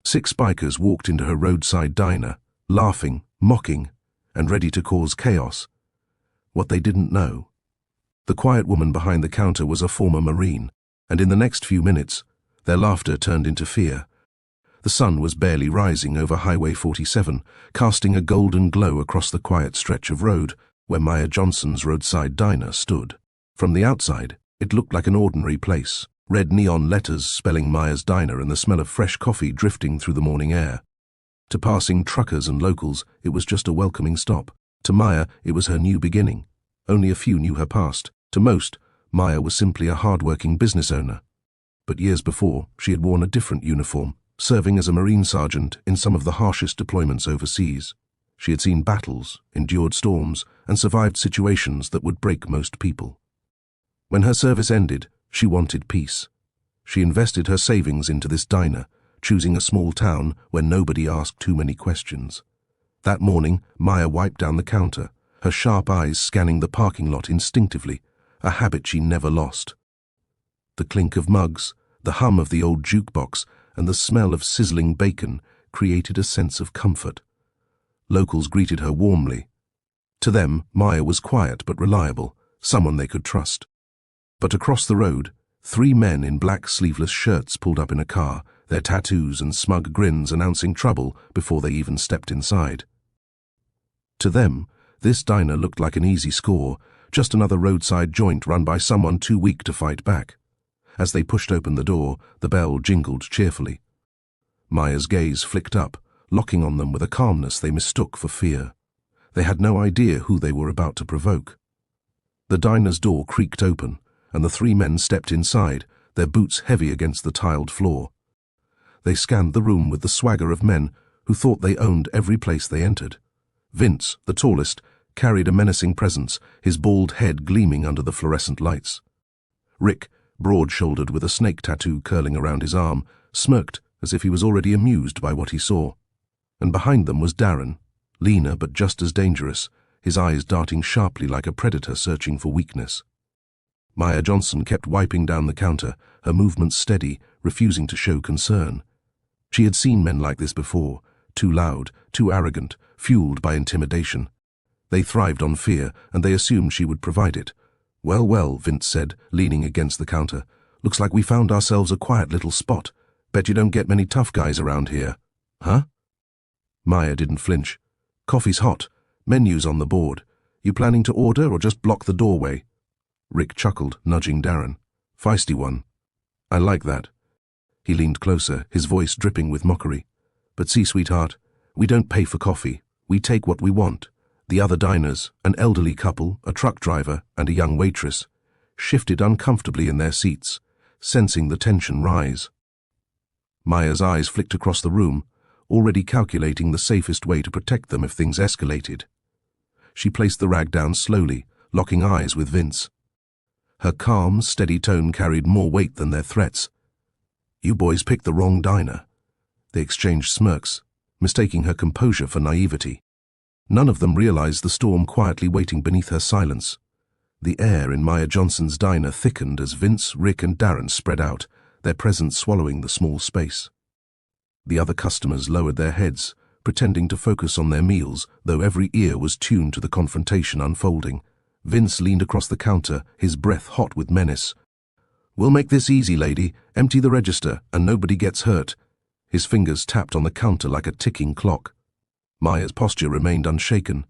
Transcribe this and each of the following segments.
6 bikers walked into her roadside diner, laughing, mocking, and ready to cause chaos. What they didn't know. The quiet woman behind the counter was a former Marine, and in the next few minutes, their laughter turned into fear. The sun was barely rising over Highway 47, casting a golden glow across the quiet stretch of road where Maya Johnson's roadside diner stood. From the outside, it looked like an ordinary place, red neon letters spelling Maya's Diner and the smell of fresh coffee drifting through the morning air. To passing truckers and locals, it was just a welcoming stop. To Maya, it was her new beginning. Only a few knew her past. To most, Maya was simply a hard-working business owner. But years before, she had worn a different uniform, serving as a Marine sergeant in some of the harshest deployments overseas. She had seen battles, endured storms, and survived situations that would break most people. When her service ended, she wanted peace. She invested her savings into this diner, choosing a small town where nobody asked too many questions. That morning, Maya wiped down the counter, her sharp eyes scanning the parking lot instinctively, a habit she never lost. The clink of mugs, the hum of the old jukebox, and the smell of sizzling bacon created a sense of comfort. Locals greeted her warmly. To them, Maya was quiet but reliable, someone they could trust. But across the road, 3 men in black sleeveless shirts pulled up in a car, their tattoos and smug grins announcing trouble before they even stepped inside. To them, this diner looked like an easy score, just another roadside joint run by someone too weak to fight back. As they pushed open the door, the bell jingled cheerfully. Maya's gaze flicked up, locking on them with a calmness they mistook for fear. They had no idea who they were about to provoke. The diner's door creaked open, and the 3 men stepped inside, their boots heavy against the tiled floor. They scanned the room with the swagger of men who thought they owned every place they entered. Vince, the tallest, carried a menacing presence, his bald head gleaming under the fluorescent lights. Rick, broad-shouldered with a snake tattoo curling around his arm, smirked as if he was already amused by what he saw. And behind them was Darren, leaner but just as dangerous, his eyes darting sharply like a predator searching for weakness. Maya Johnson kept wiping down the counter, her movements steady, refusing to show concern. She had seen men like this before, too loud, too arrogant, fueled by intimidation. They thrived on fear, and they assumed she would provide it. "Well, well," Vince said, leaning against the counter. "Looks like we found ourselves a quiet little spot. Bet you don't get many tough guys around here." "Huh?" Maya didn't flinch. "Coffee's hot. Menu's on the board. You planning to order or just block the doorway?" Rick chuckled, nudging Darren. "Feisty one." "I like that." He leaned closer, his voice dripping with mockery. "But see, sweetheart, we don't pay for coffee. We take what we want." The other diners, an elderly couple, a truck driver, and a young waitress, shifted uncomfortably in their seats, sensing the tension rise. Maya's eyes flicked across the room, already calculating the safest way to protect them if things escalated. She placed the rag down slowly, locking eyes with Vince. Her calm, steady tone carried more weight than their threats. "You boys picked the wrong diner." They exchanged smirks, mistaking her composure for naivety. None of them realized the storm quietly waiting beneath her silence. The air in Maya Johnson's diner thickened as Vince, Rick, and Darren spread out, their presence swallowing the small space. The other customers lowered their heads, pretending to focus on their meals, though every ear was tuned to the confrontation unfolding. Vince leaned across the counter, his breath hot with menace. "We'll make this easy, lady. Empty the register, and nobody gets hurt." His fingers tapped on the counter like a ticking clock. Maya's posture remained unshaken.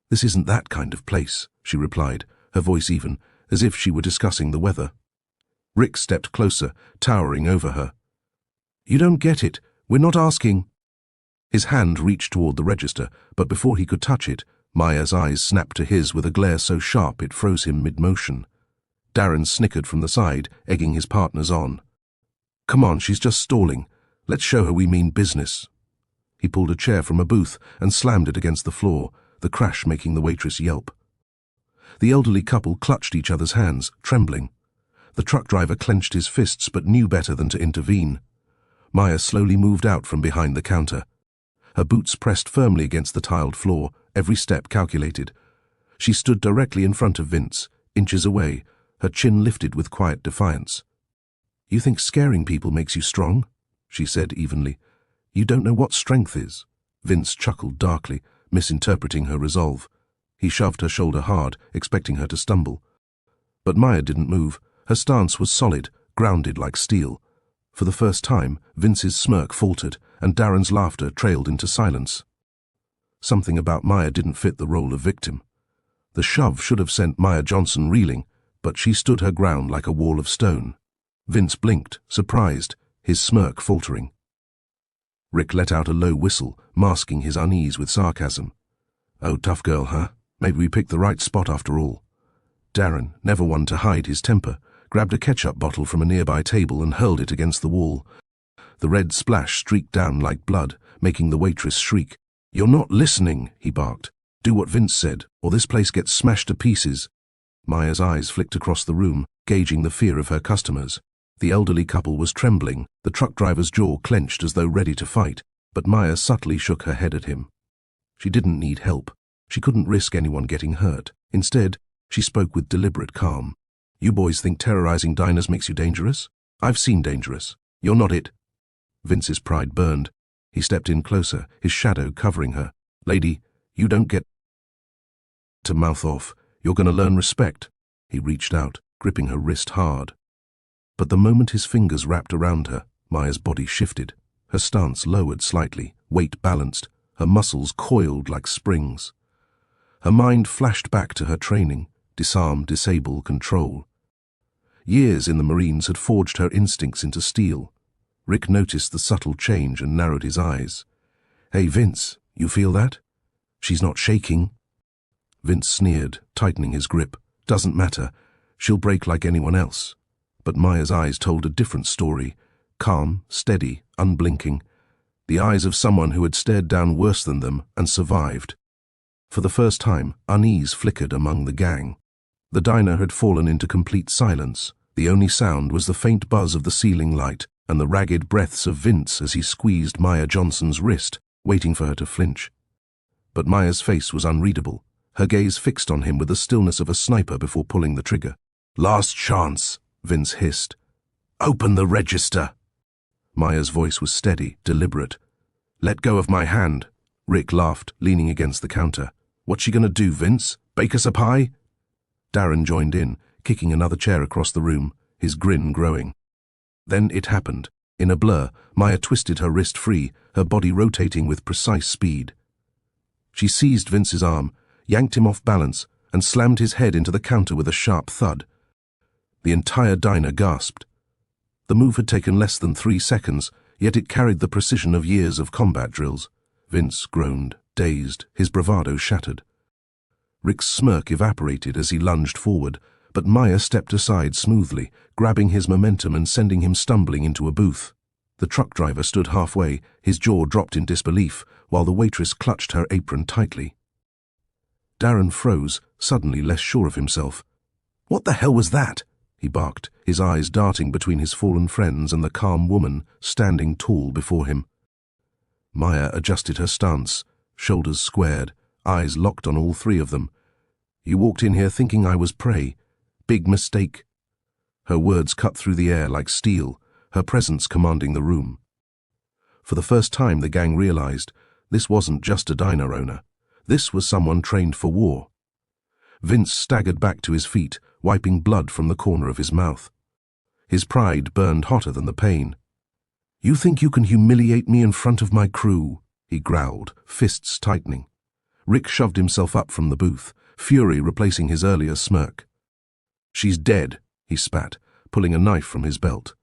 "This isn't that kind of place," she replied, her voice even, as if she were discussing the weather. Rick stepped closer, towering over her. "You don't get it. We're not asking." His hand reached toward the register, but before he could touch it, Maya's eyes snapped to his with a glare so sharp it froze him mid-motion. Darren snickered from the side, egging his partners on. "Come on, she's just stalling. Let's show her we mean business." He pulled a chair from a booth and slammed it against the floor, the crash making the waitress yelp. The elderly couple clutched each other's hands, trembling. The truck driver clenched his fists but knew better than to intervene. Maya slowly moved out from behind the counter. Her boots pressed firmly against the tiled floor, every step calculated. She stood directly in front of Vince, inches away, her chin lifted with quiet defiance. "You think scaring people makes you strong?" she said evenly. You don't know what strength is. Vince chuckled darkly, misinterpreting her resolve. He shoved her shoulder hard, expecting her to stumble. But Maya didn't move. Her stance was solid, grounded like steel. For the first time, Vince's smirk faltered, and Darren's laughter trailed into silence. Something about Maya didn't fit the role of victim. The shove should have sent Maya Johnson reeling, but she stood her ground like a wall of stone. Vince blinked, surprised, his smirk faltering. Rick let out a low whistle, masking his unease with sarcasm. Oh, tough girl, huh? Maybe we picked the right spot after all. Darren, never one to hide his temper, grabbed a ketchup bottle from a nearby table and hurled it against the wall. The red splash streaked down like blood, making the waitress shriek. You're not listening, he barked. Do what Vince said, or this place gets smashed to pieces. Maya's eyes flicked across the room, gauging the fear of her customers. The elderly couple was trembling, the truck driver's jaw clenched as though ready to fight, but Maya subtly shook her head at him. She didn't need help. She couldn't risk anyone getting hurt. Instead, she spoke with deliberate calm. You boys think terrorizing diners makes you dangerous? I've seen dangerous. You're not it. Vince's pride burned. He stepped in closer, his shadow covering her. Lady, you don't get to mouth off. You're going to learn respect. He reached out, gripping her wrist hard. But the moment his fingers wrapped around her, Maya's body shifted. Her stance lowered slightly, weight balanced, her muscles coiled like springs. Her mind flashed back to her training, disarm, disable, control. Years in the Marines had forged her instincts into steel. Rick noticed the subtle change and narrowed his eyes. Hey, Vince, you feel that? She's not shaking. Vince sneered, tightening his grip. Doesn't matter. She'll break like anyone else. But Maya's eyes told a different story. Calm, steady, unblinking. The eyes of someone who had stared down worse than them and survived. For the first time, unease flickered among the gang. The diner had fallen into complete silence. The only sound was the faint buzz of the ceiling light and the ragged breaths of Vince as he squeezed Maya Johnson's wrist, waiting for her to flinch. But Maya's face was unreadable, her gaze fixed on him with the stillness of a sniper before pulling the trigger. Last chance, Vince hissed. Open the register. Maya's voice was steady, deliberate. Let go of my hand. Rick laughed, leaning against the counter. What's she gonna do, Vince? Bake us a pie? Darren joined in, kicking another chair across the room, his grin growing. Then it happened. In a blur, Maya twisted her wrist free, her body rotating with precise speed. She seized Vince's arm, yanked him off balance, and slammed his head into the counter with a sharp thud. The entire diner gasped. The move had taken less than 3 seconds, yet it carried the precision of years of combat drills. Vince groaned, dazed, his bravado shattered. Rick's smirk evaporated as he lunged forward, but Maya stepped aside smoothly, grabbing his momentum and sending him stumbling into a booth. The truck driver stood halfway, his jaw dropped in disbelief, while the waitress clutched her apron tightly. Darren froze, suddenly less sure of himself. What the hell was that? He barked, his eyes darting between his fallen friends and the calm woman standing tall before him. Maya adjusted her stance, shoulders squared, eyes locked on all 3 of them. You walked in here thinking I was prey. Big mistake. Her words cut through the air like steel, her presence commanding the room. For the first time the gang realized this wasn't just a diner owner. This was someone trained for war. Vince staggered back to his feet, wiping blood from the corner of his mouth. His pride burned hotter than the pain. You think you can humiliate me in front of my crew? He growled, fists tightening. Rick shoved himself up from the booth, fury replacing his earlier smirk. She's dead, he spat, pulling a knife from his belt.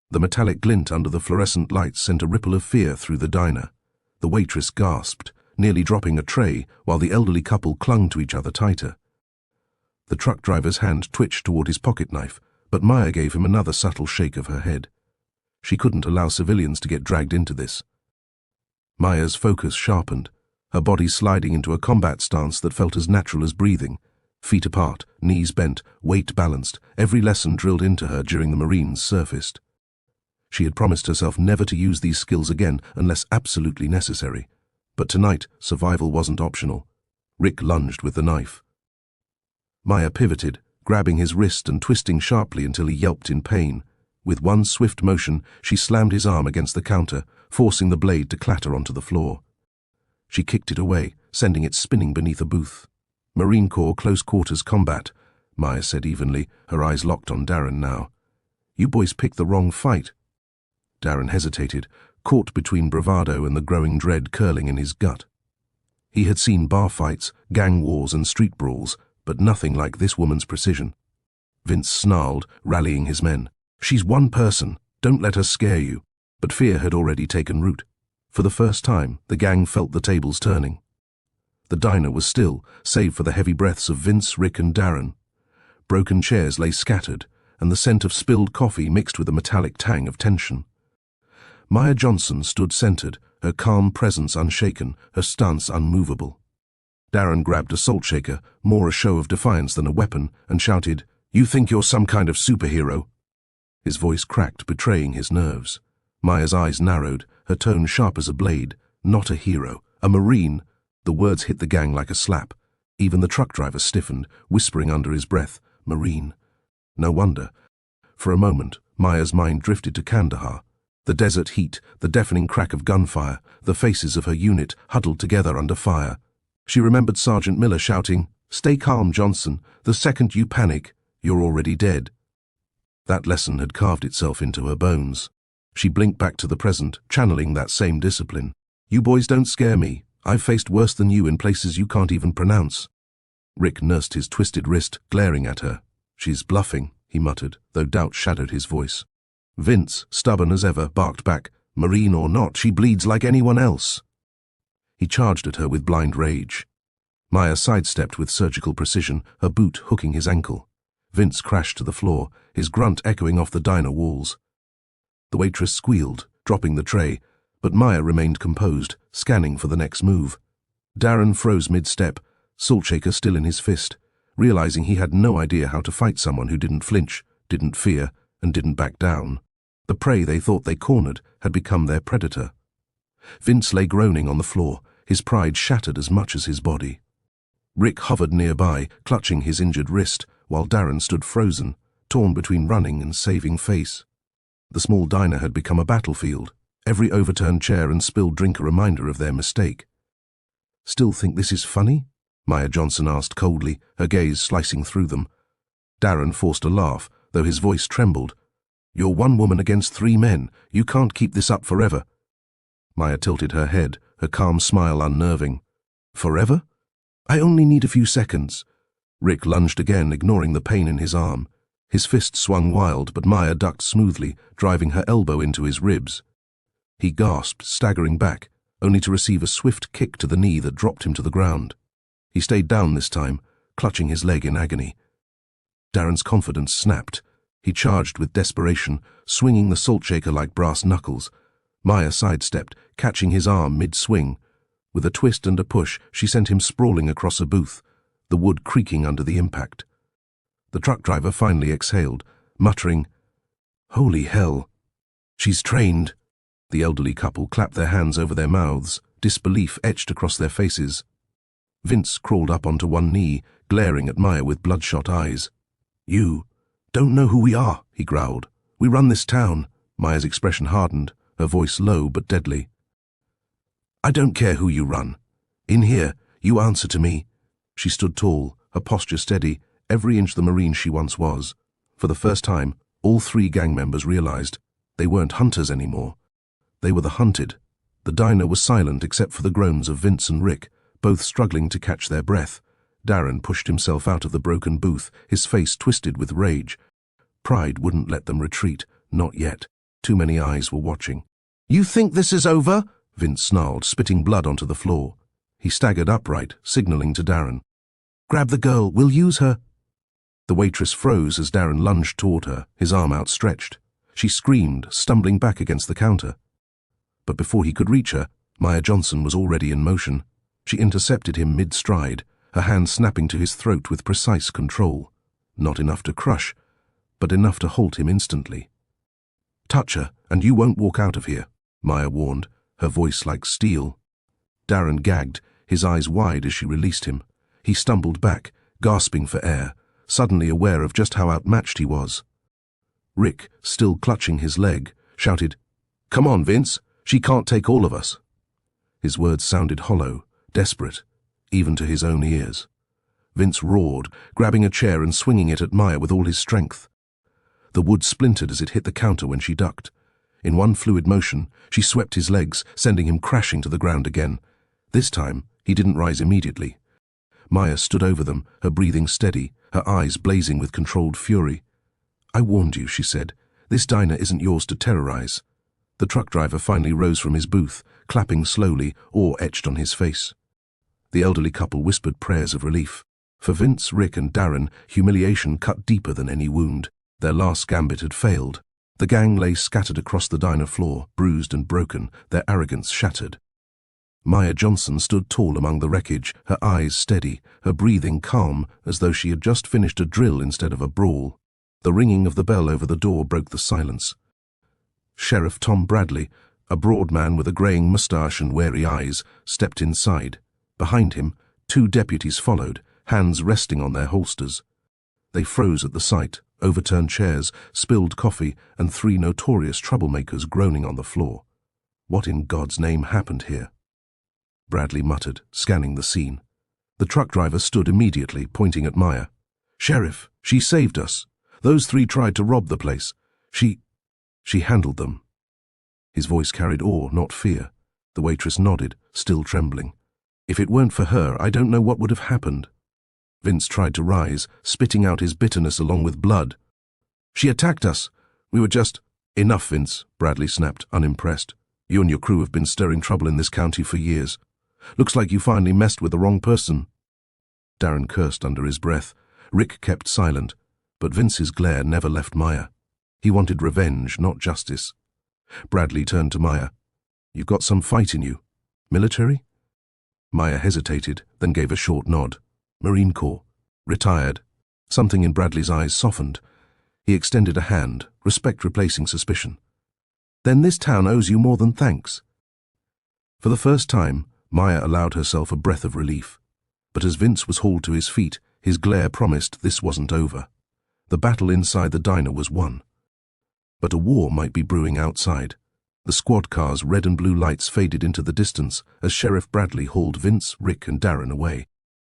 The metallic glint under the fluorescent lights sent a ripple of fear through the diner. The waitress gasped, nearly dropping a tray, while the elderly couple clung to each other tighter. The truck driver's hand twitched toward his pocket knife, but Maya gave him another subtle shake of her head. She couldn't allow civilians to get dragged into this. Maya's focus sharpened, her body sliding into a combat stance that felt as natural as breathing. Feet apart, knees bent, weight balanced, every lesson drilled into her during the Marines surfaced. She had promised herself never to use these skills again unless absolutely necessary. But tonight, survival wasn't optional. Rick lunged with the knife. Maya pivoted, grabbing his wrist and twisting sharply until he yelped in pain. With one swift motion, she slammed his arm against the counter, forcing the blade to clatter onto the floor. She kicked it away, sending it spinning beneath a booth. "Marine Corps close quarters combat," Maya said evenly, her eyes locked on Darren now. "You boys picked the wrong fight." Darren hesitated, caught between bravado and the growing dread curling in his gut. He had seen bar fights, gang wars and street brawls, but nothing like this woman's precision. Vince snarled, rallying his men. "She's one person. Don't let her scare you." But fear had already taken root. For the first time, the gang felt the tables turning. The diner was still, save for the heavy breaths of Vince, Rick and Darren. Broken chairs lay scattered, and the scent of spilled coffee mixed with a metallic tang of tension. Maya Johnson stood centered, her calm presence unshaken, her stance unmovable. Darren grabbed a salt shaker, more a show of defiance than a weapon, and shouted, "You think you're some kind of superhero?" His voice cracked, betraying his nerves. Maya's eyes narrowed, her tone sharp as a blade. "Not a hero, a Marine." The words hit the gang like a slap. Even the truck driver stiffened, whispering under his breath, "Marine." No wonder. For a moment, Maya's mind drifted to Kandahar. The desert heat, the deafening crack of gunfire, the faces of her unit huddled together under fire. She remembered Sergeant Miller shouting, "Stay calm, Johnson. The second you panic, you're already dead." That lesson had carved itself into her bones. She blinked back to the present, channeling that same discipline. "You boys don't scare me. I've faced worse than you in places you can't even pronounce." Rick nursed his twisted wrist, glaring at her. "She's bluffing," he muttered, though doubt shadowed his voice. Vince, stubborn as ever, barked back, "Marine or not, she bleeds like anyone else." He charged at her with blind rage. Maya sidestepped with surgical precision, her boot hooking his ankle. Vince crashed to the floor, his grunt echoing off the diner walls. The waitress squealed, dropping the tray, but Maya remained composed, scanning for the next move. Darren froze mid-step, salt shaker still in his fist, realizing he had no idea how to fight someone who didn't flinch, didn't fear, and didn't back down. The prey they thought they cornered had become their predator. Vince lay groaning on the floor, his pride shattered as much as his body. Rick hovered nearby, clutching his injured wrist, while Darren stood frozen, torn between running and saving face. The small diner had become a battlefield, every overturned chair and spilled drink a reminder of their mistake. "Still think this is funny?" Maya Johnson asked coldly, her gaze slicing through them. Darren forced a laugh, though his voice trembled. "You're one woman against 3 men. You can't keep this up forever." Maya tilted her head, her calm smile unnerving. "Forever? I only need a few seconds." Rick lunged again, ignoring the pain in his arm. His fist swung wild, but Maya ducked smoothly, driving her elbow into his ribs. He gasped, staggering back, only to receive a swift kick to the knee that dropped him to the ground. He stayed down this time, clutching his leg in agony. Darren's confidence snapped. He charged with desperation, swinging the salt shaker like brass knuckles. Maya sidestepped, catching his arm mid-swing. With a twist and a push, she sent him sprawling across a booth, the wood creaking under the impact. The truck driver finally exhaled, muttering, "Holy hell. She's trained." The elderly couple clapped their hands over their mouths, disbelief etched across their faces. Vince crawled up onto one knee, glaring at Maya with bloodshot eyes. "You don't know who we are," he growled. "We run this town." Maya's expression hardened, her voice low but deadly. "I don't care who you run. In here, you answer to me." She stood tall, her posture steady, every inch the Marine she once was. For the first time, all 3 gang members realized they weren't hunters anymore. They were the hunted. The diner was silent except for the groans of Vince and Rick, both struggling to catch their breath. Darren pushed himself out of the broken booth, his face twisted with rage. Pride wouldn't let them retreat, not yet. Too many eyes were watching. "You think this is over?" Vince snarled, spitting blood onto the floor. He staggered upright, signaling to Darren. "Grab the girl, we'll use her." The waitress froze as Darren lunged toward her, his arm outstretched. She screamed, stumbling back against the counter. But before he could reach her, Maya Johnson was already in motion. She intercepted him mid-stride, her hand snapping to his throat with precise control. Not enough to crush, but enough to halt him instantly. "Touch her, and you won't walk out of here," Maya warned, her voice like steel. Darren gagged, his eyes wide as she released him. He stumbled back, gasping for air, suddenly aware of just how outmatched he was. Rick, still clutching his leg, shouted, "Come on, Vince. She can't take all of us." His words sounded hollow, desperate, even to his own ears. Vince roared, grabbing a chair and swinging it at Maya with all his strength. The wood splintered as it hit the counter when she ducked. In one fluid motion, she swept his legs, sending him crashing to the ground again. This time, he didn't rise immediately. Maya stood over them, her breathing steady, her eyes blazing with controlled fury. "I warned you," she said. "This diner isn't yours to terrorize." The truck driver finally rose from his booth, clapping slowly, awe etched on his face. The elderly couple whispered prayers of relief. For Vince, Rick, and Darren, humiliation cut deeper than any wound. Their last gambit had failed. The gang lay scattered across the diner floor, bruised and broken, their arrogance shattered. Maya Johnson stood tall among the wreckage, her eyes steady, her breathing calm, as though she had just finished a drill instead of a brawl. The ringing of the bell over the door broke the silence. Sheriff Tom Bradley, a broad man with a greying moustache and wary eyes, stepped inside. Behind him, 2 deputies followed, hands resting on their holsters. They froze at the sight, overturned chairs, spilled coffee, and 3 notorious troublemakers groaning on the floor. What in God's name happened here? Bradley muttered, scanning the scene. The truck driver stood immediately, pointing at Maya. "Sheriff, she saved us. Those 3 tried to rob the place. She handled them." His voice carried awe, not fear. The waitress nodded, still trembling. "If it weren't for her, I don't know what would have happened." Vince tried to rise, spitting out his bitterness along with blood. "She attacked us. We were just—" "Enough, Vince," Bradley snapped, unimpressed. "You and your crew have been stirring trouble in this county for years. Looks like you finally messed with the wrong person." Darren cursed under his breath. Rick kept silent, but Vince's glare never left Maya. He wanted revenge, not justice. Bradley turned to Maya. "You've got some fight in you. Military?" Maya hesitated, then gave a short nod. "Marine Corps. Retired." Something in Bradley's eyes softened. He extended a hand, respect replacing suspicion. "Then this town owes you more than thanks." For the first time, Maya allowed herself a breath of relief. But as Vince was hauled to his feet, his glare promised this wasn't over. The battle inside the diner was won. But a war might be brewing outside. The squad car's red and blue lights faded into the distance as Sheriff Bradley hauled Vince, Rick, and Darren away.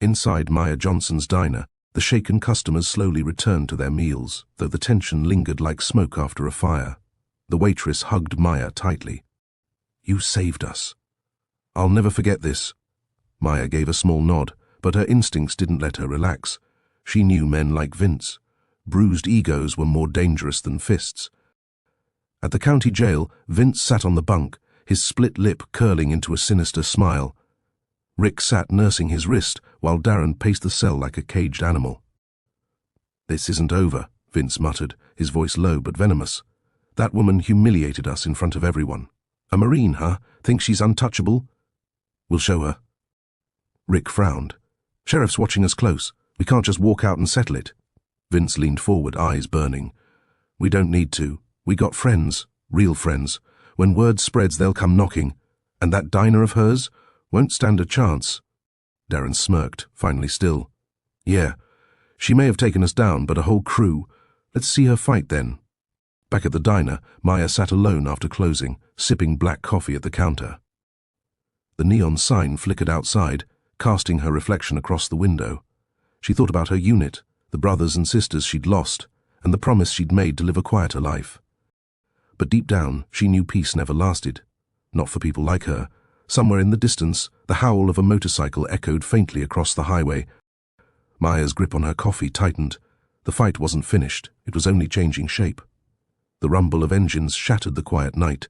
Inside Maya Johnson's diner, the shaken customers slowly returned to their meals, though the tension lingered like smoke after a fire. The waitress hugged Maya tightly. "You saved us." "I'll never forget this." Maya gave a small nod, but her instincts didn't let her relax. She knew men like Vince. Bruised egos were more dangerous than fists. At the county jail, Vince sat on the bunk, his split lip curling into a sinister smile. Rick sat nursing his wrist, while Darren paced the cell like a caged animal. "This isn't over," Vince muttered, his voice low but venomous. "That woman humiliated us in front of everyone. A Marine, huh? Thinks she's untouchable? We'll show her." Rick frowned. "Sheriff's watching us close. We can't just walk out and settle it." Vince leaned forward, eyes burning. "We don't need to. We got friends, real friends. When word spreads, they'll come knocking. And that diner of hers won't stand a chance." Darren smirked, finally still. "Yeah, she may have taken us down, but a whole crew. Let's see her fight then." Back at the diner, Maya sat alone after closing, sipping black coffee at the counter. The neon sign flickered outside, casting her reflection across the window. She thought about her unit, the brothers and sisters she'd lost, and the promise she'd made to live a quieter life. But deep down, she knew peace never lasted. Not for people like her. Somewhere in the distance, the howl of a motorcycle echoed faintly across the highway. Maya's grip on her coffee tightened. The fight wasn't finished, it was only changing shape. The rumble of engines shattered the quiet night.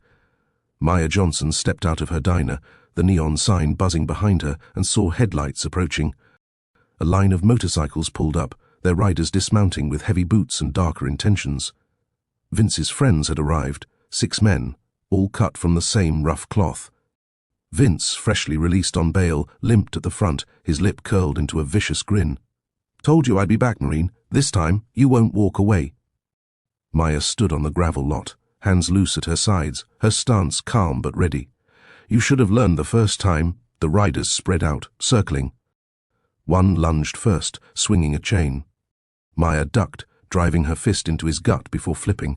Maya Johnson stepped out of her diner, the neon sign buzzing behind her, and saw headlights approaching. A line of motorcycles pulled up, their riders dismounting with heavy boots and darker intentions. Vince's friends had arrived, 6 men, all cut from the same rough cloth. Vince, freshly released on bail, limped at the front, his lip curled into a vicious grin. "Told you I'd be back, Marine. This time, you won't walk away." Maya stood on the gravel lot, hands loose at her sides, her stance calm but ready. "You should have learned the first time." The riders spread out, circling. One lunged first, swinging a chain. Maya ducked, driving her fist into his gut before flipping.